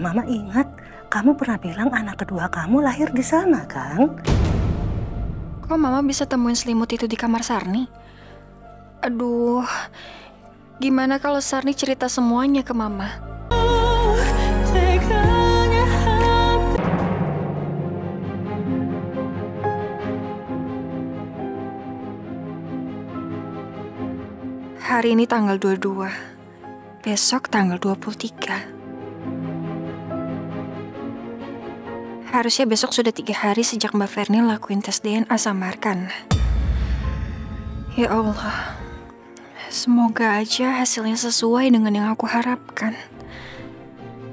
Mama ingat kamu pernah bilang anak kedua kamu lahir di sana kan? Kok Mama bisa temuin selimut itu di kamar Sarni? Aduh, gimana kalau Sarni cerita semuanya ke Mama? Hari ini tanggal 22, besok tanggal 23. Harusnya besok sudah 3 hari sejak Mbak Ferni lakuin tes DNA sama Arkana. Ya Allah, semoga aja hasilnya sesuai dengan yang aku harapkan.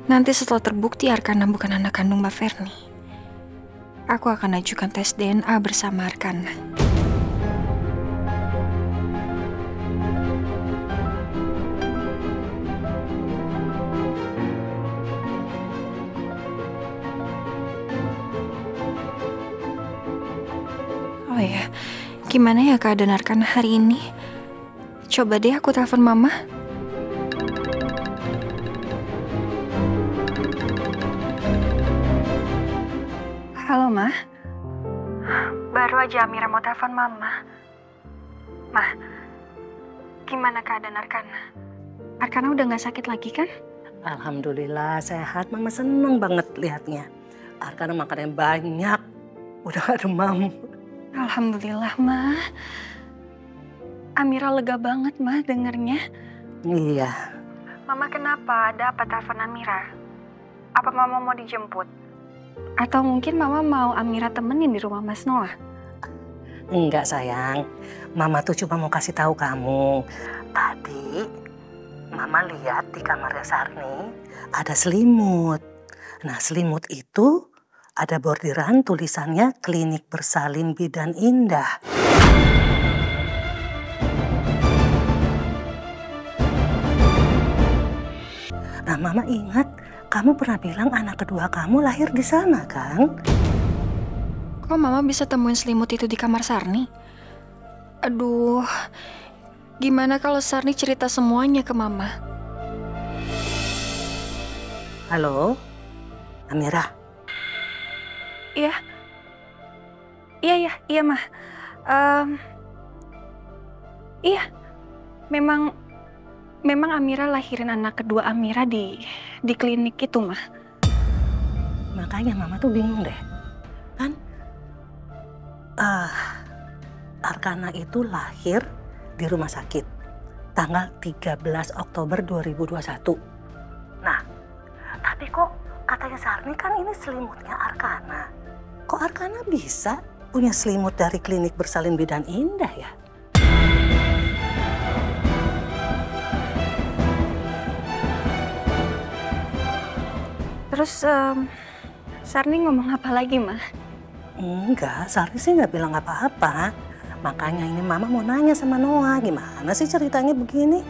Nanti setelah terbukti Arkana bukan anak kandung Mbak Ferni, aku akan ajukan tes DNA bersama Arkana. Oh ya, gimana ya keadaan Arkana hari ini? Coba deh aku telepon Mama. Halo, Ma. Baru aja Amira mau telepon Mama. Ma, gimana keadaan Arkana? Arkana udah gak sakit lagi kan? Alhamdulillah sehat, Mama seneng banget lihatnya. Arkana makannya banyak, udah gak demam. Alhamdulillah, Ma. Amira lega banget, Ma, dengernya. Iya. Mama kenapa? Ada apa telepon Amira? Apa Mama mau dijemput? Atau mungkin Mama mau Amira temenin di rumah Mas Noah? Enggak sayang, Mama tuh cuma mau kasih tahu kamu. Tadi Mama lihat di kamarnya Sarni ada selimut. Nah selimut itu ada bordiran tulisannya Klinik Bersalin Bidan Indah. Nah Mama ingat kamu pernah bilang anak kedua kamu lahir di sana kan? Kok Mama bisa temuin selimut itu di kamar Sarni? Aduh, gimana kalau Sarni cerita semuanya ke Mama? Halo, Amira. Iya, iya, Ma. Iya, memang Amira lahirin anak kedua Amira di klinik itu, Ma. Makanya Mama tuh bingung deh, kan? Arkana itu lahir di rumah sakit tanggal 13 Oktober 2021. Nah, tapi kok katanya Sarni kan ini selimutnya Arkana. Kok Arkana bisa punya selimut dari Klinik Bersalin Bidan Indah ya? Terus Sarni ngomong apa lagi, Ma? Enggak, Sarni sih nggak bilang apa-apa. Makanya ini Mama mau nanya sama Noah, gimana sih ceritanya begini?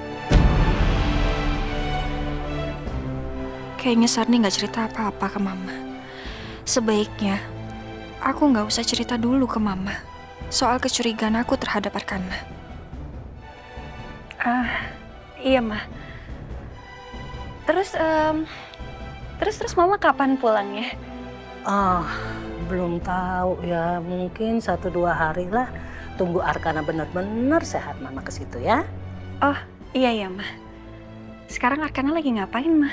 Kayaknya Sarni nggak cerita apa-apa ke Mama. Sebaiknya aku nggak usah cerita dulu ke Mama soal kecurigaan aku terhadap Arkana. Iya, Ma. Terus Mama kapan pulangnya? Belum tahu ya, mungkin 1-2 hari lah. Tunggu Arkana benar-benar sehat Mama ke situ ya. Oh, iya, Ma. Sekarang Arkana lagi ngapain, Ma?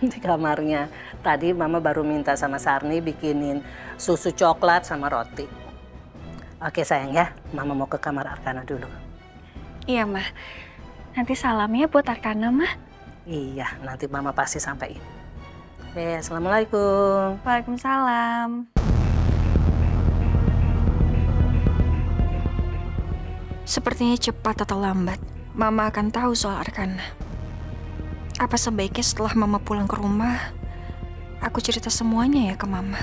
Di kamarnya. Tadi Mama baru minta sama Sarni bikinin susu coklat sama roti. Oke sayang ya, Mama mau ke kamar Arkana dulu. Iya, Ma. Nanti salamnya buat Arkana, Ma. Iya, nanti Mama pasti sampaikan. Oke, Assalamualaikum. Waalaikumsalam. Sepertinya cepat atau lambat, Mama akan tahu soal Arkana. Apa sebaiknya setelah Mama pulang ke rumah, aku cerita semuanya ya ke Mama?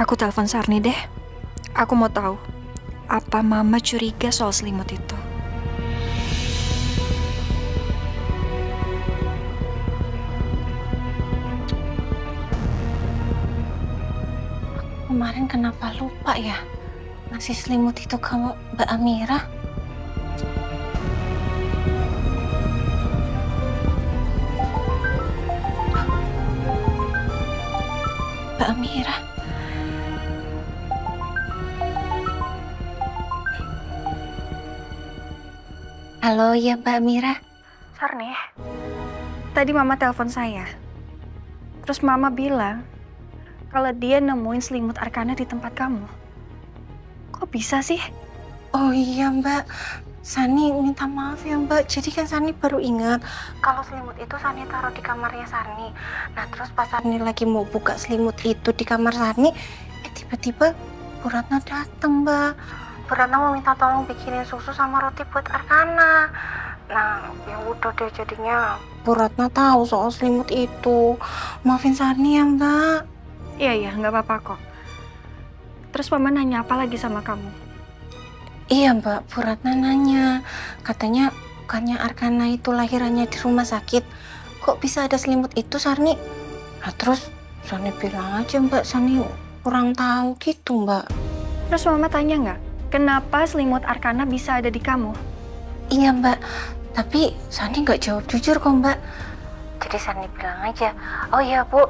Aku telepon Sarni deh. Aku mau tahu, apa Mama curiga soal selimut itu? Kemarin kenapa lupa ya ngasih selimut itu ke Mbak Amira? Mbak Amira. Halo, ya Mbak Amira. Sarni, tadi Mama telepon saya. Terus Mama bilang kalau dia nemuin selimut Arkana di tempat kamu. Kok bisa sih? Oh iya Mbak, Sani minta maaf ya Mbak. Jadi kan Sani baru ingat kalau selimut itu Sani taruh di kamarnya Sani. Nah terus pas Sani lagi mau buka selimut itu di kamar Sani, tiba-tiba Bu Ratna datang Mbak. Bu Ratna mau minta tolong bikinin susu sama roti buat Arkana. Nah ya udah deh, jadinya Bu Ratna tahu soal selimut itu. Maafin Sani ya Mbak. Iya, nggak apa-apa kok. Terus Mama nanya apa lagi sama kamu? Iya Mbak, Bu Ratna nanya. Katanya bukannya Arkana itu lahirannya di rumah sakit. Kok bisa ada selimut itu Sarni? Nah terus Sani bilang aja Mbak, Sani kurang tahu gitu Mbak. Terus Mama tanya nggak? Kenapa selimut Arkana bisa ada di kamu? Iya Mbak, tapi Sani nggak jawab jujur kok Mbak. Jadi Sani bilang aja, oh iya Bu,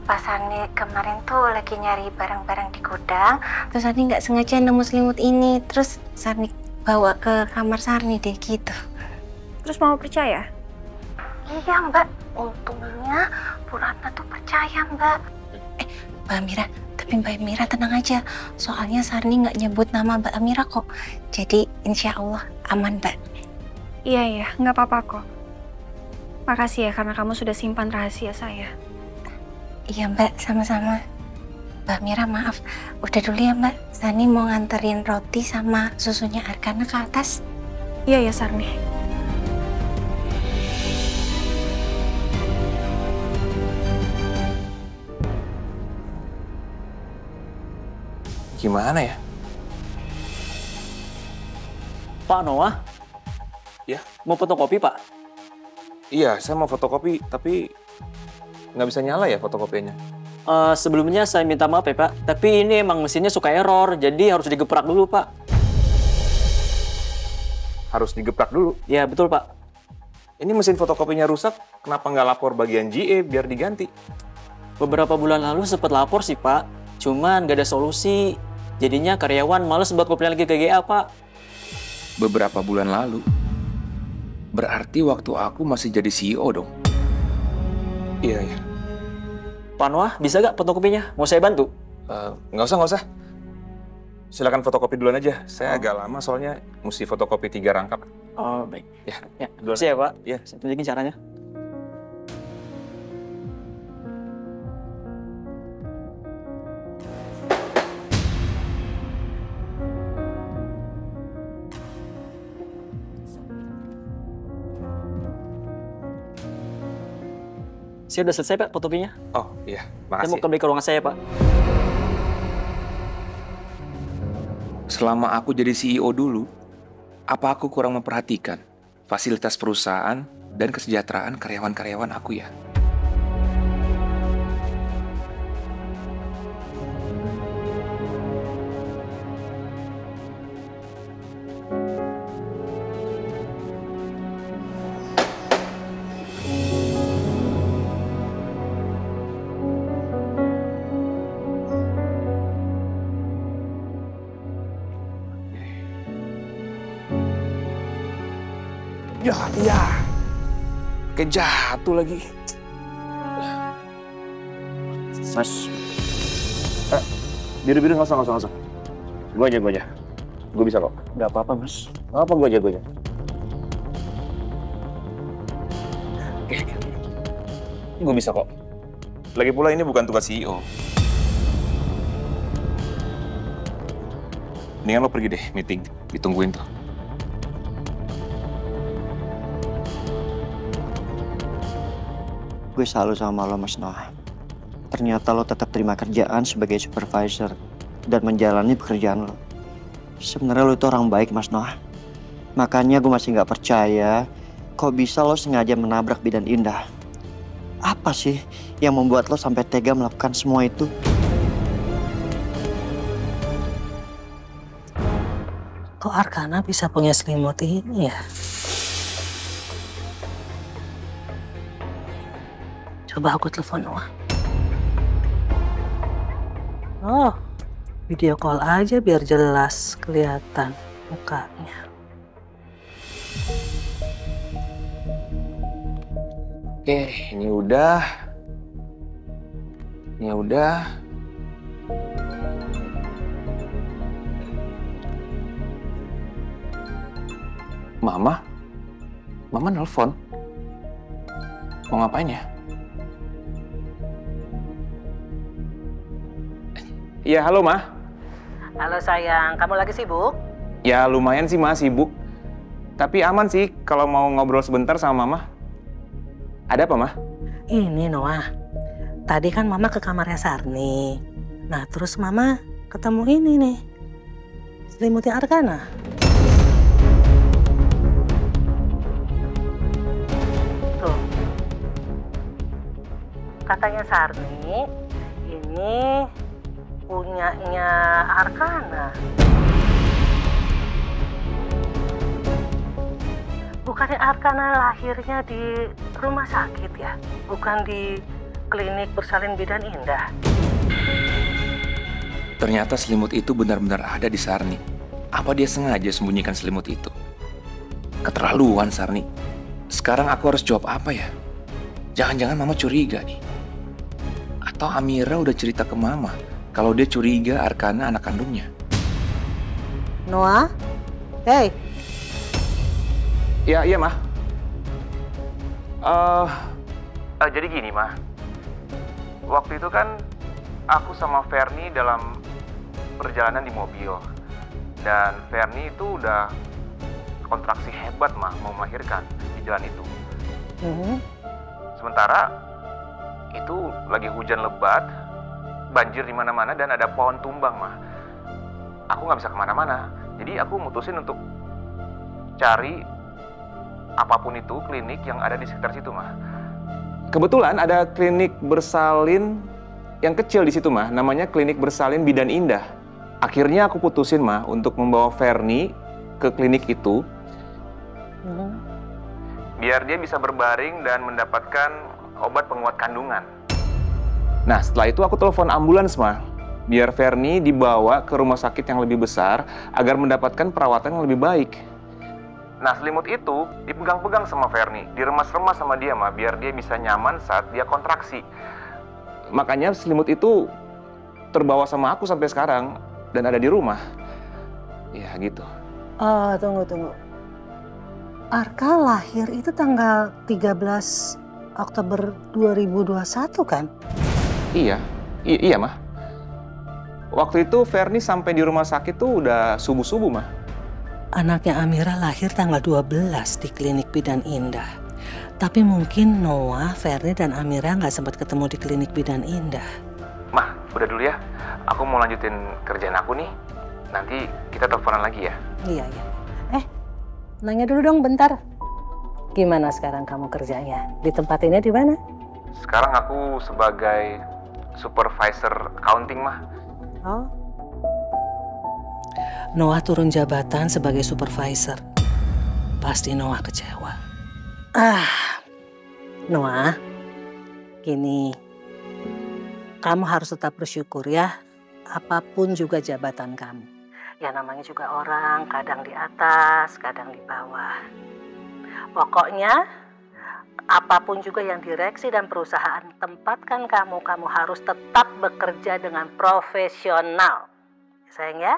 pas Sani kemarin tuh lagi nyari barang-barang di gudang, terus Sani nggak sengaja nemu selimut ini, terus Sani bawa ke kamar Sani deh gitu. Terus Mama percaya? Iya Mbak, untungnya Bu Ratna tuh percaya Mbak. Mbak Amira, tapi Mbak Amira tenang aja, soalnya Sarni nggak nyebut nama Mbak Amira kok. Jadi insya Allah aman Mbak. Iya, nggak apa-apa kok. Makasih ya karena kamu sudah simpan rahasia saya. Iya Mbak, sama-sama. Mbak Amira maaf, udah dulu ya Mbak. Sani mau nganterin roti sama susunya Arkana ke atas. Iya ya Sarni. Gimana ya? Pak Noah? Ya? Mau fotokopi, Pak? Iya, saya mau fotokopi, tapi nggak bisa nyala ya fotokopinya. Sebelumnya saya minta maaf ya, Pak. Tapi ini emang mesinnya suka error, jadi harus digeprak dulu, Pak. Harus digeprak dulu. Ya, betul, Pak. Ini mesin fotokopinya rusak, kenapa nggak lapor bagian GE biar diganti? Beberapa bulan lalu sempat lapor sih, Pak. Cuman nggak ada solusi. Jadinya karyawan males buat kopiin lagi ke GA, Pak. Beberapa bulan lalu? Berarti waktu aku masih jadi CEO dong? Iya, iya. Pak Noah, bisa nggak fotokopinya? Mau saya bantu? Nggak usah. Silakan fotokopi duluan aja. Saya agak lama soalnya mesti fotokopi 3 rangkap. Oh, baik. Ya, Duluan. Saya, Pak. Ya. Saya tunjukin caranya. Saya udah selesai, Pak, fotokopinya. Oh, iya. Saya mau Makasih. kembali ke ruangan saya, Pak. Selama aku jadi CEO dulu, apa aku kurang memperhatikan fasilitas perusahaan dan kesejahteraan karyawan-karyawan aku ya? Ya. Kayak jatuh lagi. Mas, biru-biru nggak usah. Gue aja. Gue bisa kok. Nggak apa-apa, Mas. Apa gue aja. Oke. Gue bisa kok. Lagi pula ini bukan tugas CEO. Mendingan lo pergi deh meeting. Ditungguin tuh. Gue salut sama lo, Mas Noah. Ternyata lo tetap terima kerjaan sebagai supervisor dan menjalani pekerjaan lo. Sebenarnya lo itu orang baik, Mas Noah. Makanya gue masih nggak percaya kok bisa lo sengaja menabrak Bidan Indah. Apa sih yang membuat lo sampai tega melakukan semua itu? Kok Arkana bisa punya selimut ini ya? Coba aku telepon Noah. Oh, video call aja biar jelas kelihatan mukanya. Oke, ini udah. Ini udah. Mama nelpon. Mau ngapain ya? Iya, halo Ma. Halo sayang, kamu lagi sibuk? Ya lumayan sih Ma, sibuk. Tapi aman sih kalau mau ngobrol sebentar sama Mama. Ada apa Ma? Ini Noah, tadi kan Mama ke kamarnya Sarni. Nah terus Mama ketemu ini nih, selimutnya Arkana. Tuh, katanya Sarni, ini punyanya Arkana. Bukannya Arkana lahirnya di rumah sakit ya? Bukan di klinik bersalin bidan indah? Ternyata selimut itu benar-benar ada di Sarni. Apa dia sengaja sembunyikan selimut itu? Keterlaluan Sarni. Sekarang aku harus jawab apa ya? Jangan-jangan Mama curiga nih. Atau Amira udah cerita ke Mama kalau dia curiga Arkana anak kandungnya. Noah? Hey. Iya, Ma. Jadi gini, Ma. Waktu itu kan aku sama Ferni dalam perjalanan di mobil. Dan Ferni itu udah kontraksi hebat, Ma, mau melahirkan di jalan itu. Sementara itu lagi hujan lebat, banjir di mana-mana dan ada pohon tumbang, Ma. Aku nggak bisa kemana-mana. Jadi aku mutusin untuk cari apapun itu klinik yang ada di sekitar situ, Ma. Kebetulan ada klinik bersalin yang kecil di situ, Ma. Namanya Klinik Bersalin Bidan Indah. Akhirnya aku putusin, Ma, untuk membawa Ferni ke klinik itu. Biar dia bisa berbaring dan mendapatkan obat penguat kandungan. Nah, setelah itu aku telepon ambulans, Ma. Biar Ferni dibawa ke rumah sakit yang lebih besar agar mendapatkan perawatan yang lebih baik. Nah, selimut itu dipegang-pegang sama Ferni, diremas-remas sama dia, Ma, biar dia bisa nyaman saat dia kontraksi. Makanya selimut itu terbawa sama aku sampai sekarang dan ada di rumah. Ya, gitu. Tunggu. Arka lahir itu tanggal 13 Oktober 2021 kan? Iya, Ma. Waktu itu Ferni sampai di rumah sakit tuh udah subuh-subuh, Ma. Anaknya Amira lahir tanggal 12 di klinik Bidan Indah. Tapi mungkin Noah, Ferni, dan Amira nggak sempat ketemu di klinik Bidan Indah. Ma, udah dulu ya. Aku mau lanjutin kerjaan aku nih. Nanti kita teleponan lagi ya. Iya. Nanya dulu dong bentar. Gimana sekarang kamu kerjanya? Di tempat ini di mana? Sekarang aku sebagai supervisor accounting, Ma. Oh. Noah turun jabatan sebagai supervisor. Pasti Noah kecewa. Noah, gini. Kamu harus tetap bersyukur ya. Apapun juga jabatan kamu. Ya namanya juga orang, kadang di atas, kadang di bawah. Pokoknya, apapun juga yang direksi dan perusahaan tempatkan kamu harus tetap bekerja dengan profesional. Sayang ya?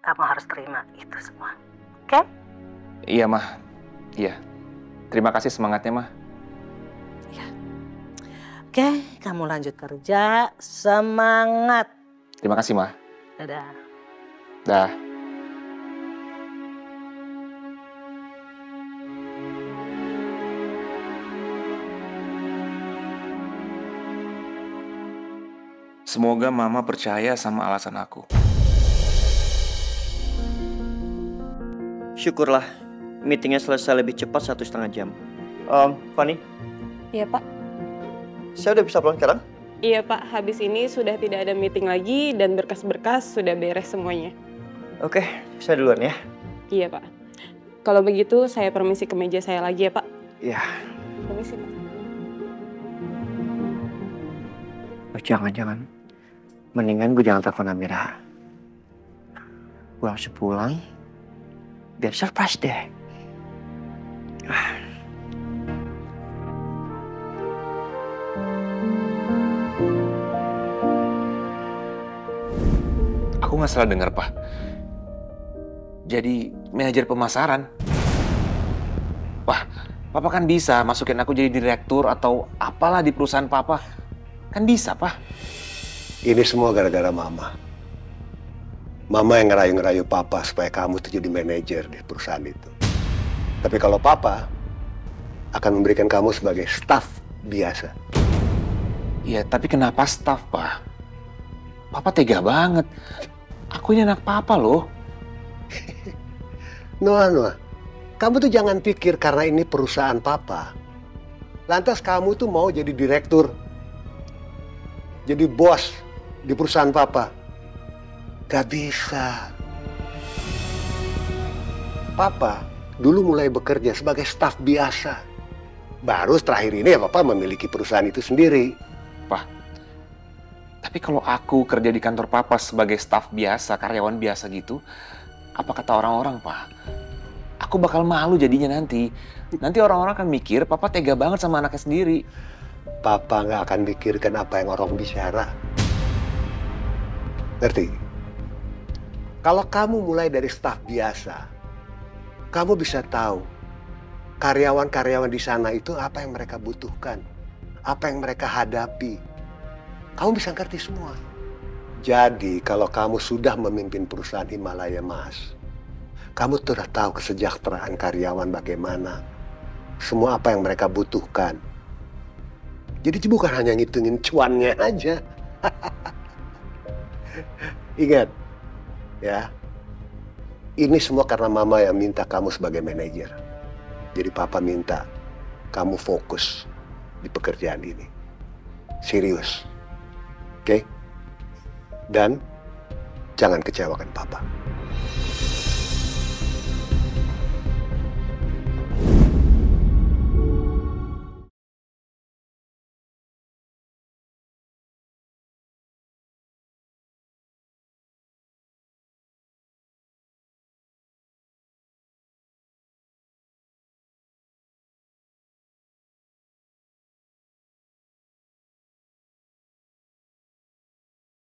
Kamu harus terima itu semua. Oke? Iya, Ma. Iya. Terima kasih semangatnya, Ma. Iya. Oke, kamu lanjut kerja. Semangat. Terima kasih, Ma. Dadah. Dah. Semoga Mama percaya sama alasan aku. Syukurlah, meetingnya selesai lebih cepat 1,5 jam. Fanny, Iya Pak. saya udah bisa pulang sekarang? Iya Pak, habis ini sudah tidak ada meeting lagi dan berkas-berkas sudah beres semuanya. Oke, saya duluan ya. Iya Pak. Kalau begitu saya permisi ke meja saya lagi ya Pak. Iya. Permisi Pak. Oh, jangan. Mendingan gue jangan telepon Amira. Gue langsung pulang, biar surprise deh. Aku nggak salah dengar, Pak. Jadi manajer pemasaran. Wah, Papa kan bisa masukin aku jadi direktur atau apalah di perusahaan Papa. Kan bisa, Pak. Ini semua gara-gara Mama. Mama yang ngerayu-ngerayu Papa supaya kamu tuh jadi manajer di perusahaan itu. Tapi kalau Papa akan memberikan kamu sebagai staf biasa. Iya, tapi kenapa staf, Pak? Papa tega banget. Aku ini anak Papa loh. Noah, kamu tuh jangan pikir karena ini perusahaan Papa, lantas kamu tuh mau jadi direktur, jadi bos di perusahaan Papa. Gak bisa. Papa dulu mulai bekerja sebagai staf biasa. Baru terakhir ini ya Papa memiliki perusahaan itu sendiri. Pak, tapi kalau aku kerja di kantor Papa sebagai staf biasa, karyawan biasa gitu, apa kata orang-orang, Pak? Aku bakal malu jadinya nanti. Nanti orang-orang akan mikir Papa tega banget sama anaknya sendiri. Papa nggak akan mikirkan apa yang orang bicara. Ngerti? Kalau kamu mulai dari staf biasa, kamu bisa tahu karyawan-karyawan di sana itu apa yang mereka butuhkan, apa yang mereka hadapi. Kamu bisa ngerti semua. Jadi kalau kamu sudah memimpin perusahaan Himalaya Mas, kamu tuh udah tahu kesejahteraan karyawan bagaimana. Semua apa yang mereka butuhkan. Jadi bukan hanya ngitungin cuannya aja. Ingat, ya. Ini semua karena Mama yang minta kamu sebagai manajer. Jadi Papa minta kamu fokus di pekerjaan ini. Serius. Oke? Dan jangan kecewakan Papa.